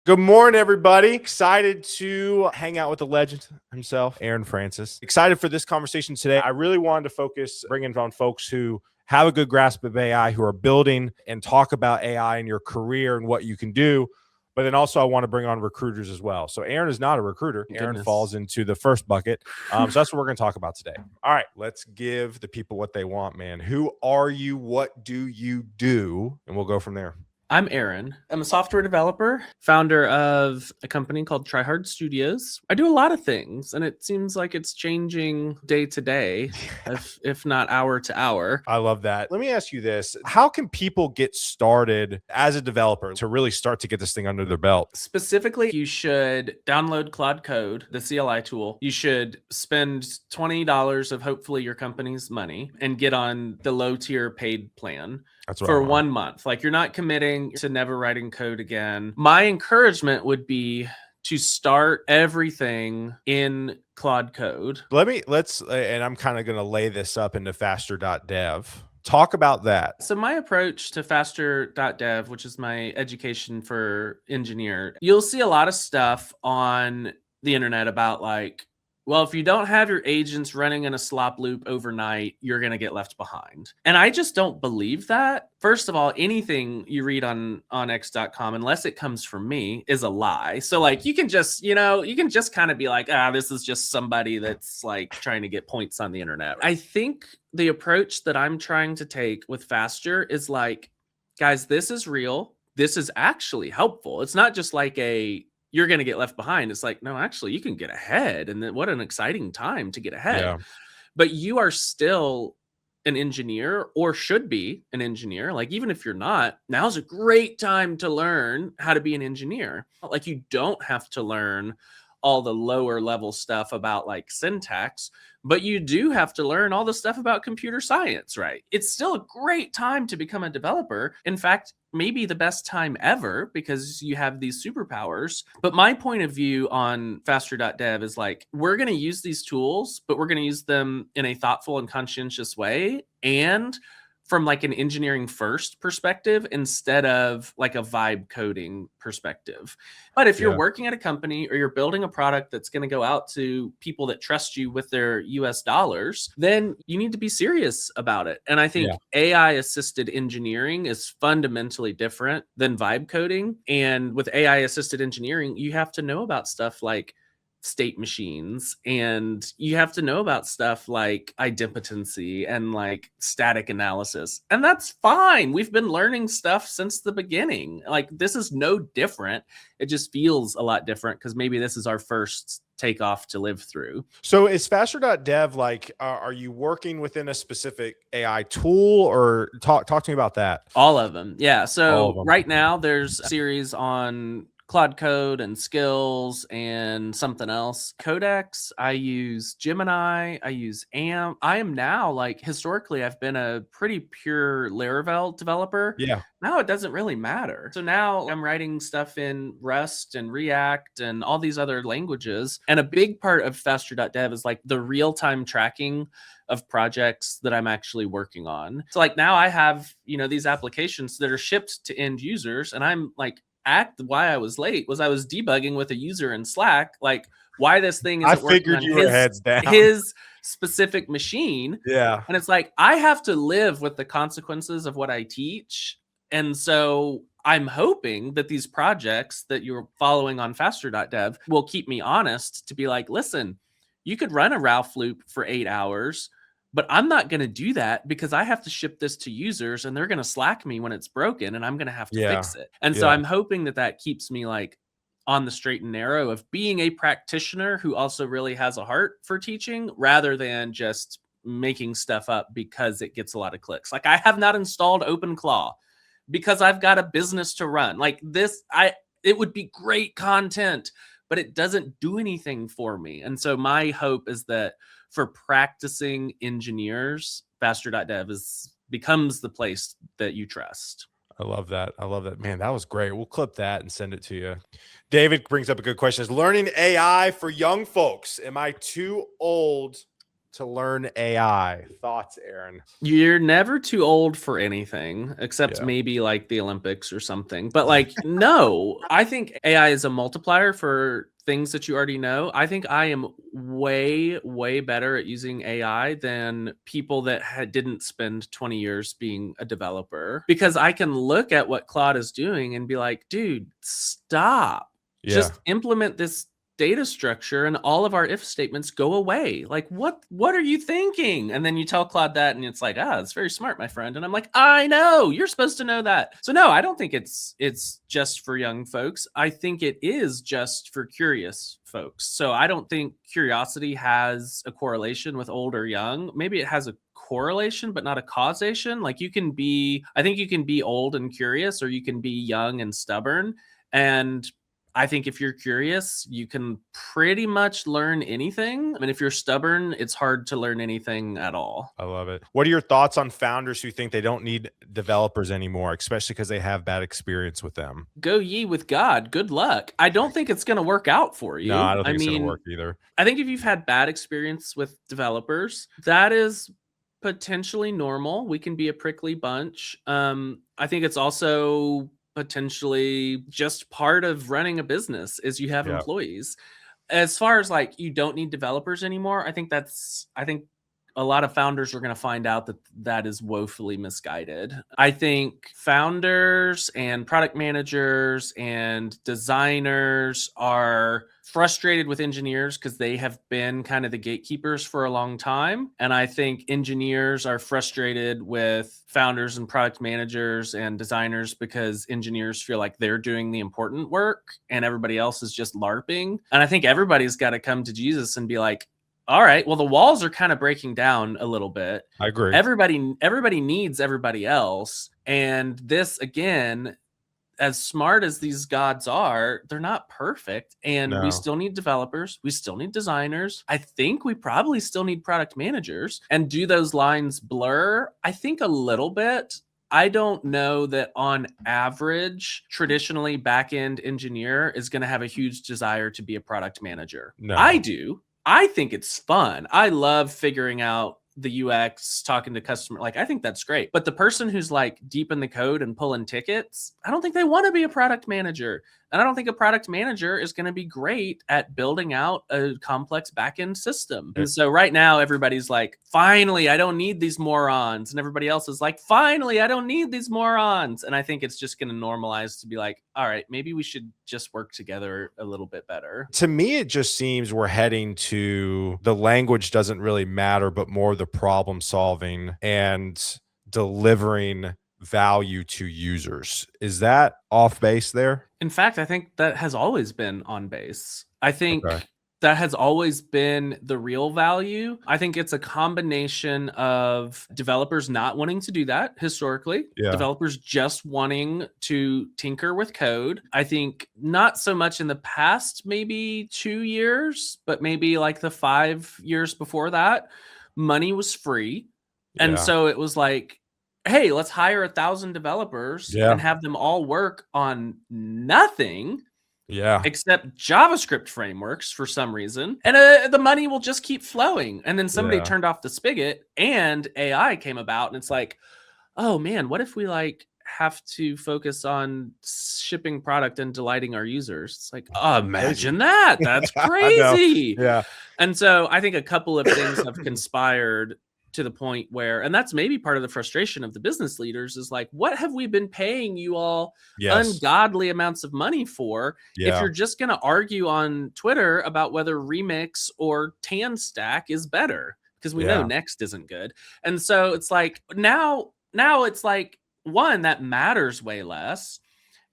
Good morning, everybody. Excited to hang out with the legend himself, Aaron Francis. Excited for this conversation today. I really wanted to focus, bringing on folks who have a good grasp of AI, who are building and talk about AI in your career and what you can do. But then also, I want to bring on recruiters as well. So, Aaron is not a recruiter. Aaron falls into the first bucket. So, that's what we're going to talk about today. All right, let's give the people what they want, man. Who are you? What do you do? And we'll go from there. I'm Aaron. I'm a software developer, founder of a company called Try Hard Studios. I do a lot of things, and it seems like it's changing day to day, if not hour to hour. I love that. Let me ask you this. How can people get started as a developer to really start to get this thing under their belt? Specifically, you should download Cloud Code, the CLI tool. You should spend $20 of hopefully your company's money and get on the low tier paid plan. For 1 month. Like, you're not committing to never writing code again. My encouragement would be to start everything in Claude Code. And I'm kind of going to lay this up into faster.dev. Talk about that. So my approach to faster.dev, which is my education for engineer, you'll see a lot of stuff on the internet about like, well, if you don't have your agents running in a slop loop overnight, you're going to get left behind. And I just don't believe that. First of all, anything you read on x.com, unless it comes from me, is a lie. So like, you can just kind of be like, this is just somebody that's like trying to get points on the internet. I think the approach that I'm trying to take with Faster is like, guys, this is real. This is actually helpful. It's not just like you're going to get left behind. It's like, no, actually, you can get ahead. And then what an exciting time to get ahead. Yeah. But you are still an engineer, or should be an engineer. Like, even if you're not, now's a great time to learn how to be an engineer. Like, you don't have to learn all the lower level stuff about like syntax, but you do have to learn all the stuff about computer science, right? It's still a great time to become a developer. In fact, maybe the best time ever, because you have these superpowers. But my point of view on faster.dev is like, we're going to use these tools, but we're going to use them in a thoughtful and conscientious way, and from like an engineering first perspective instead of like a vibe coding perspective. But if you're working at a company or you're building a product that's going to go out to people that trust you with their US dollars, then you need to be serious about it. And I think AI assisted engineering is fundamentally different than vibe coding. And with AI assisted engineering, you have to know about stuff like state machines, and you have to know about stuff like idempotency and like static analysis, and that's fine. We've been learning stuff since the beginning. Like, this is no different. It just feels a lot different because maybe this is our first takeoff to live through. So is faster.dev like, are you working within a specific AI tool, or talk to me about that? All of them. Yeah. So right now there's a series on Claude Code and Skills and something else. Codex, I use Gemini, I use AMP. I am now, like, historically, I've been a pretty pure Laravel developer. Yeah. Now it doesn't really matter. So now I'm writing stuff in Rust and React and all these other languages. And a big part of faster.dev is like the real-time tracking of projects that I'm actually working on. So like, now I have, these applications that are shipped to end users, and I'm like, why I was late was I was debugging with a user in Slack, like, why this thing isn't working on his specific machine. Yeah. And it's like, I have to live with the consequences of what I teach. And so I'm hoping that these projects that you're following on faster.dev will keep me honest to be like, listen, you could run a Ralph loop for 8 hours, but I'm not going to do that because I have to ship this to users and they're going to Slack me when it's broken and I'm going to have to fix it. And so I'm hoping that keeps me like on the straight and narrow of being a practitioner who also really has a heart for teaching, rather than just making stuff up because it gets a lot of clicks. Like, I have not installed OpenClaw because I've got a business to run. Like this, it would be great content, but it doesn't do anything for me. And so my hope is that for practicing engineers, faster.dev becomes the place that you trust. I love that. Man, that was great. We'll clip that and send it to you. David brings up a good question. Is learning AI for young folks? Am I too old to learn AI? Thoughts, Aaron? You're never too old for anything, except Yeah. maybe like the Olympics or something. But like, no, I think AI is a multiplier for things that you already know. I think I am way, way better at using AI than people that didn't spend 20 years being a developer, because I can look at what Claude is doing and be like, dude, stop. Yeah. Just implement this data structure and all of our if statements go away. Like, what are you thinking? And then you tell Claude that and it's like, it's very smart, my friend. And I'm like, I know, you're supposed to know that. So no, I don't think it's just for young folks. I think it is just for curious folks. So I don't think curiosity has a correlation with old or young. Maybe it has a correlation but not a causation. Like, I think you can be old and curious, or you can be young and stubborn. And I think if you're curious, you can pretty much learn anything. I mean, if you're stubborn, it's hard to learn anything at all. I love it. What are your thoughts on founders who think they don't need developers anymore, especially because they have bad experience with them? Go ye with God. Good luck. I don't think it's going to work out for you. No, I don't I think it's going to mean, work either. I think if you've had bad experience with developers, that is potentially normal. We can be a prickly bunch. I think it's also potentially just part of running a business is you have Yeah. employees. As far as like, you don't need developers anymore, I think a lot of founders are going to find out that that is woefully misguided. I think founders and product managers and designers are frustrated with engineers because they have been kind of the gatekeepers for a long time. And I think engineers are frustrated with founders and product managers and designers because engineers feel like they're doing the important work and everybody else is just LARPing. And I think everybody's got to come to Jesus and be like, all right, well, the walls are kind of breaking down a little bit. I agree. Everybody needs everybody else. And this, again, as smart as these gods are, they're not perfect. And we No. still need developers. We still need designers. I think we probably still need product managers. And do those lines blur? I think a little bit. I don't know that on average, traditionally, back-end engineer is going to have a huge desire to be a product manager. No. I do. I think it's fun. I love figuring out the UX, talking to customer. Like, I think that's great. But the person who's like deep in the code and pulling tickets, I don't think they want to be a product manager. And I don't think a product manager is going to be great at building out a complex backend system. And so right now, everybody's like, finally, I don't need these morons. And everybody else is like, finally, I don't need these morons. And I think it's just going to normalize to be like, all right, maybe we should just work together a little bit better. To me, it just seems we're heading to the language doesn't really matter, but more the problem solving and delivering value to users. Is that off base there? In fact, I think that has always been on base. I think Okay. that has always been the real value. I think it's a combination of developers not wanting to do that historically, Yeah. developers just wanting to tinker with code. I think not so much in the past, maybe 2 years, but maybe like the 5 years before that, money was free. And Yeah. so it was like, hey, let's hire 1,000 developers Yeah. and have them all work on nothing Yeah. except JavaScript frameworks for some reason. And the money will just keep flowing. And then somebody Yeah. turned off the spigot and AI came about. And it's like, oh man, what if we like have to focus on shipping product and delighting our users? It's like, oh, imagine that. That's I know. crazy. Yeah. And so I think a couple of things have conspired to the point where, and that's maybe part of the frustration of the business leaders, is like, what have we been paying you all Yes. ungodly amounts of money for if Yeah. you're just going to argue on Twitter about whether Remix or Tan Stack is better? Because we know Yeah. Next isn't good. And so it's like, now it's like, one, that matters way less.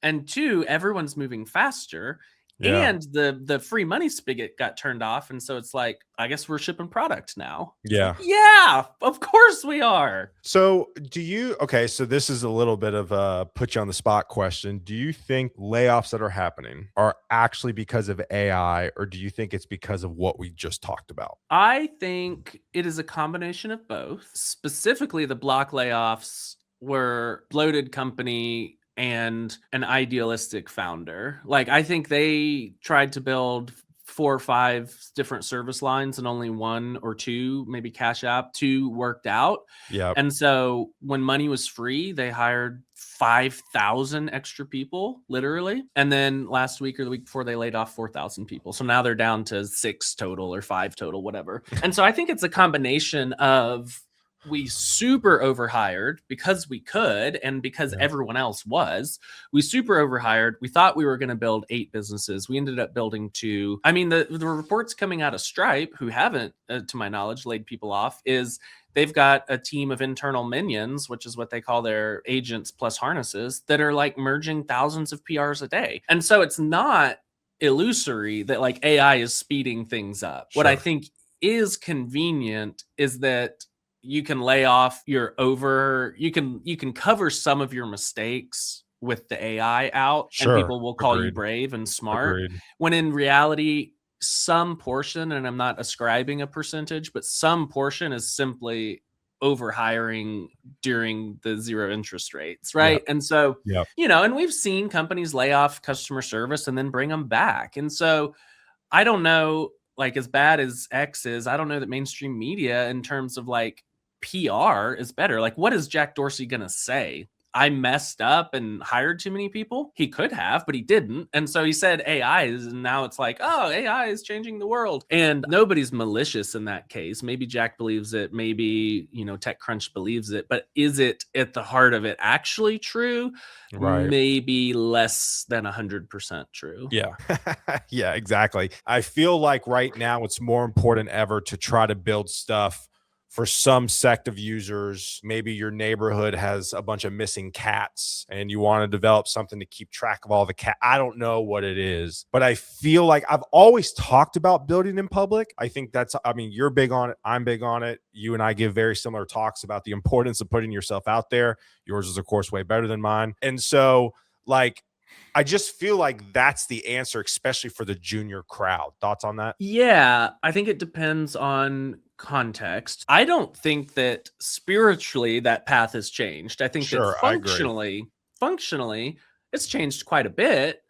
And two, everyone's moving faster. Yeah. And the free money spigot got turned off. And so it's like, I guess we're shipping product now. Yeah. Yeah, of course we are. So so this is a little bit of a put you on the spot question. Do you think layoffs that are happening are actually because of AI, or do you think it's because of what we just talked about? I think it is a combination of both. Specifically, the block layoffs were bloated company and an idealistic founder. Like, I think they tried to build 4 or 5 different service lines and only 1 or 2, maybe Cash App, 2 worked out. Yeah. And so when money was free, they hired 5,000 extra people, literally. And then last week or the week before, they laid off 4,000 people. So now they're down to 6 total or 5 total, whatever. And so I think it's a combination of we super overhired because we could and because everyone else was. We super overhired. We thought we were going to build 8 businesses. We ended up building 2. I mean, the reports coming out of Stripe, who haven't, to my knowledge, laid people off, is they've got a team of internal minions, which is what they call their agents plus harnesses, that are like merging thousands of PRs a day. And so it's not illusory that like AI is speeding things up. Sure. What I think is convenient is that you can lay off you can cover some of your mistakes with the AI out, Sure. and people will call you Agreed. brave and smart. Agreed. When in reality, some portion, and I'm not ascribing a percentage, but some portion is simply overhiring during the 0 interest rates, right? And so, and we've seen companies lay off customer service and then bring them back. And so I don't know, like as bad as X is, I don't know that mainstream media in terms of like PR is better. Like, what is Jack Dorsey going to say? I messed up and hired too many people? He could have, but he didn't. And so he said AI is, and now it's like, oh, AI is changing the world. And nobody's malicious in that case. Maybe Jack believes it. Maybe, TechCrunch believes it. But is it at the heart of it actually true? Right. Maybe less than 100% true. Yeah. Yeah, exactly. I feel like right now it's more important ever to try to build stuff for some sect of users. Maybe your neighborhood has a bunch of missing cats and you want to develop something to keep track of all the cat. I don't know what it is, but I feel like I've always talked about building in public. I think you're big on it. I'm big on it. You and I give very similar talks about the importance of putting yourself out there. Yours is of course way better than mine. And so like, I just feel like that's the answer, especially for the junior crowd. Thoughts on that? Yeah, I think it depends on context. I don't think that spiritually that path has changed. I think that functionally it's changed quite a bit.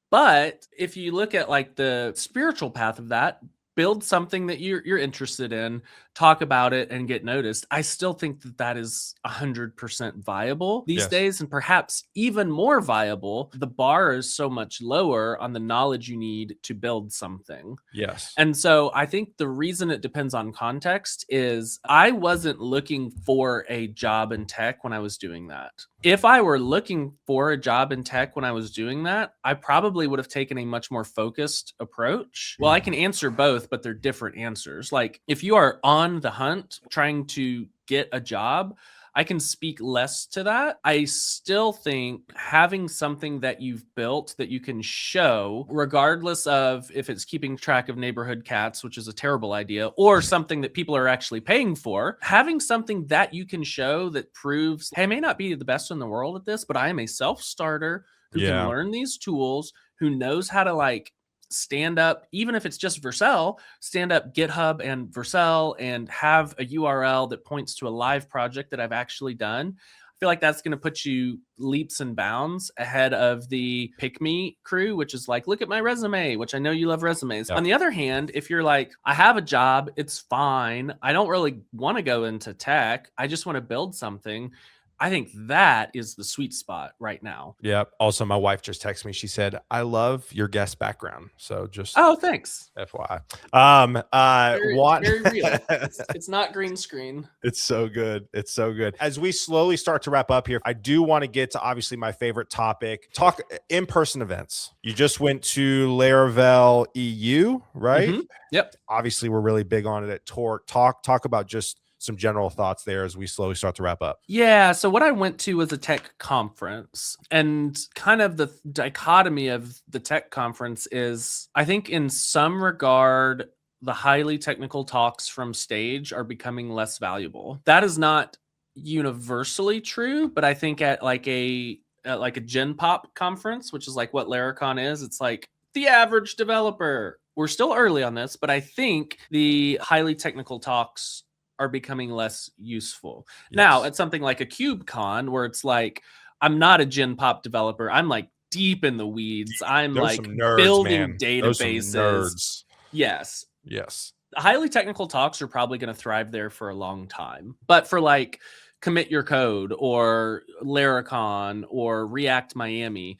But if you look at like the spiritual path of that, build something that you're interested in, talk about it and get noticed. I still think that is 100% viable these days, and perhaps even more viable. The bar is so much lower on the knowledge you need to build something. Yes. And so I think the reason it depends on context is I wasn't looking for a job in tech when I was doing that. If I were looking for a job in tech when I was doing that, I probably would have taken a much more focused approach. Well, I can answer both, but they're different answers. Like if you are on the hunt trying to get a job, I can speak less to that. I still think having something that you've built that you can show, regardless of if it's keeping track of neighborhood cats, which is a terrible idea, or something that people are actually paying for, having something that you can show that proves, hey, I may not be the best in the world at this, but I am a self-starter who can learn these tools, who knows how to like stand up, even if it's just Vercel, stand up GitHub and Vercel and have a URL that points to a live project that I've actually done. I feel like that's going to put you leaps and bounds ahead of the pick me crew, which is like, look at my resume, which I know you love resumes. On the other hand, if you're like, I have a job, it's fine, I don't really want to go into tech, I just want to build something, I think that is the sweet spot right now. Yeah. Also, my wife just texted me. She said, I love your guest background. So just thanks. FYI. Very real. It's not green screen. It's so good. It's so good. As we slowly start to wrap up here, I do want to get to obviously my favorite topic, talk in-person events. You just went to Laravel EU, right? Mm-hmm. Yep. Obviously, we're really big on it at Torque. Talk about just some general thoughts there as we slowly start to wrap up. Yeah. So what I went to was a tech conference, and kind of the dichotomy of the tech conference is, I think in some regard, the highly technical talks from stage are becoming less valuable. That is not universally true, but I think at like a Gen Pop conference, which is like what Laracon is, it's like the average developer. We're still early on this, but I think the highly technical talks are becoming less useful. Yes. Now, at something like a KubeCon, where it's like, I'm not a Gen Pop developer, I'm like deep in the weeds. I'm like nerds, building databases. Yes. Yes. Highly technical talks are probably going to thrive there for a long time. But for like Commit Your Code or Laracon or React Miami,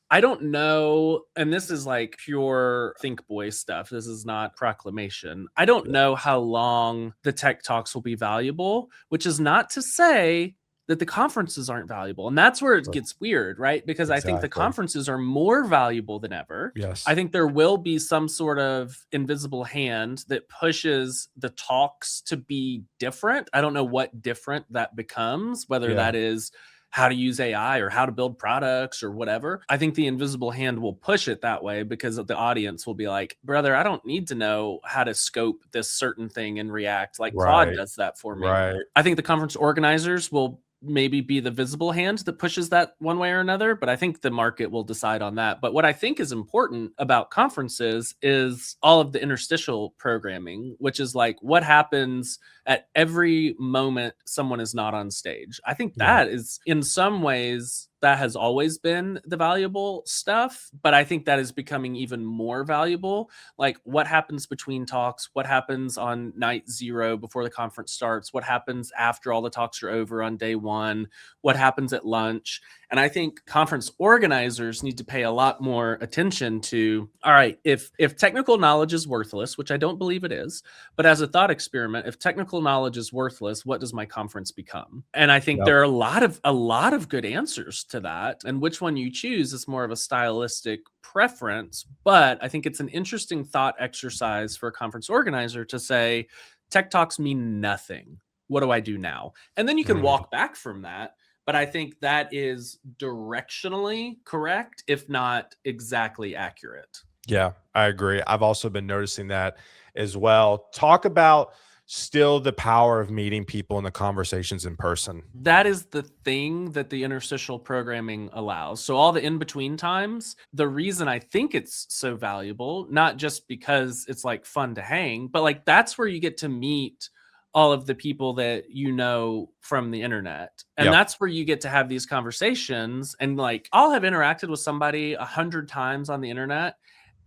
I don't know. And this is like pure Think Boy stuff. This is not proclamation. I don't know how long the tech talks will be valuable, which is not to say that the conferences aren't valuable. And that's where it gets weird, right? Because I think the Exactly. conferences are more valuable than ever. Yes. I think there will be some sort of invisible hand that pushes the talks to be different. I don't know what different that becomes, whether that is how to use AI or how to build products or whatever. I think the invisible hand will push it that way because the audience will be like, brother, I don't need to know how to scope this certain thing in React. Like Claude does that for me. Right. I think the conference organizers will maybe be the visible hand that pushes that one way or another, but I think the market will decide on that. But what I think is important about conferences is all of the interstitial programming, which is like what happens at every moment someone is not on stage. I think that is, in some ways, that has always been the valuable stuff, but I think that is becoming even more valuable. Like what happens between talks, what happens on night 0 before the conference starts, what happens after all the talks are over on day 1, what happens at lunch. And I think conference organizers need to pay a lot more attention to, all right, if technical knowledge is worthless, which I don't believe it is, but as a thought experiment, if technical knowledge is worthless, what does my conference become? And I think there are a lot of good answers to that. And which one you choose is more of a stylistic preference. But I think it's an interesting thought exercise for a conference organizer to say, tech talks mean nothing. What do I do now? And then you can walk back from that. But I think that is directionally correct, if not exactly accurate. Yeah, I agree. I've also been noticing that as well. Talk about still the power of meeting people in the conversations in person. That is the thing that the interstitial programming allows. So all the in-between times, the reason I think it's so valuable, not just because it's like fun to hang, but like that's where you get to meet all of the people that you know from the internet. And that's where you get to have these conversations. And like I'll have interacted with somebody 100 times on the internet,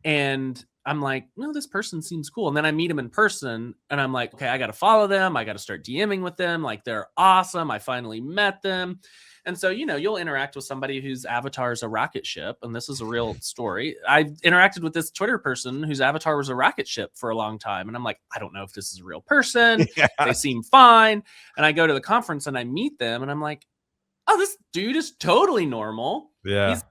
and I'm like, no, this person seems cool. And then I meet them in person and I'm like, okay, I got to follow them. I got to start DMing with them. Like they're awesome. I finally met them. And so, you'll interact with somebody whose avatar is a rocket ship. And this is a real story. I interacted with this Twitter person whose avatar was a rocket ship for a long time. And I'm like, I don't know if this is a real person. They seem fine. And I go to the conference and I meet them and I'm like, oh, this dude is totally normal. Yeah. He's,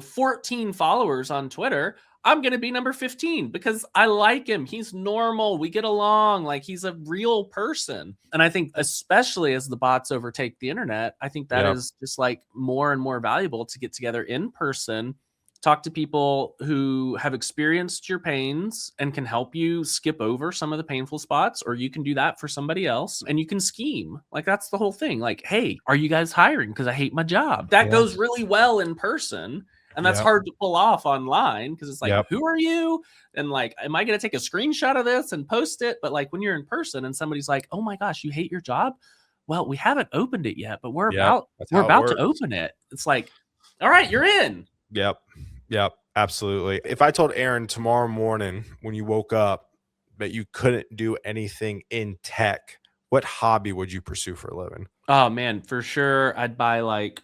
14 followers on Twitter. I'm going to be number 15 because I like him. He's normal. We get along. Like he's a real person. And I think especially as the bots overtake the internet, I think that is just like more and more valuable to get together in person, talk to people who have experienced your pains and can help you skip over some of the painful spots, or you can do that for somebody else and you can scheme. Like that's the whole thing. Like, hey, are you guys hiring? Because I hate my job. That goes really well in person. And that's hard to pull off online because it's like, who are you? And like, am I going to take a screenshot of this and post it? But like when you're in person and somebody's like, oh my gosh, you hate your job? Well, we haven't opened it yet, but we're about to open it. It's like, all right, you're in. Yep. Absolutely. If I told Aaron tomorrow morning when you woke up that you couldn't do anything in tech, what hobby would you pursue for a living? Oh man, for sure. I'd buy like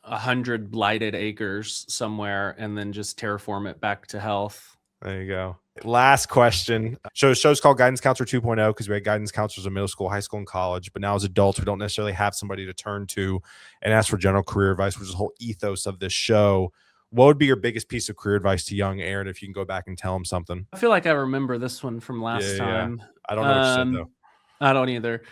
100 blighted acres somewhere and then just terraform it back to health. There you go. Last question. Show's called Guidance Counselor 2.0 because we had guidance counselors in middle school, high school, and college. But now as adults, we don't necessarily have somebody to turn to and ask for general career advice, which is the whole ethos of this show. What would be your biggest piece of career advice to young Aaron if you can go back and tell him something? I feel like I remember this one from last time. I don't know what you said, though. I don't either.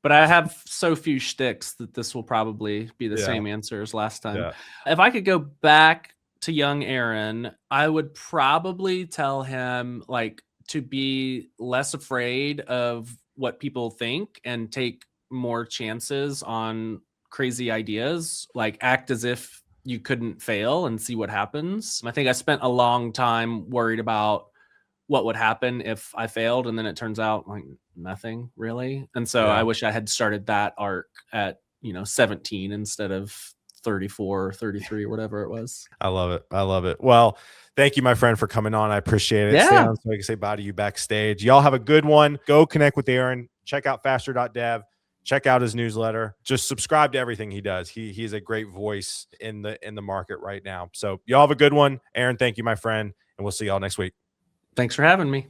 But I have so few shticks that this will probably be the same answer as last time. If I could go back to young Aaron, I would probably tell him like to be less afraid of what people think and take more chances on crazy ideas, like act as if you couldn't fail and see what happens. I think I spent a long time worried about what would happen if I failed. And then it turns out like nothing really. And so I wish I had started that arc at, 17 instead of 34 or 33, whatever it was. I love it. I love it. Well, thank you, my friend, for coming on. I appreciate it. Stay Yeah. on so I can say bye to you backstage. Y'all have a good one. Go connect with Aaron. Check out faster.dev. Check out his newsletter. Just subscribe to everything he does. He's a great voice in the market right now. So y'all have a good one. Aaron, thank you, my friend, and we'll see y'all next week. Thanks for having me.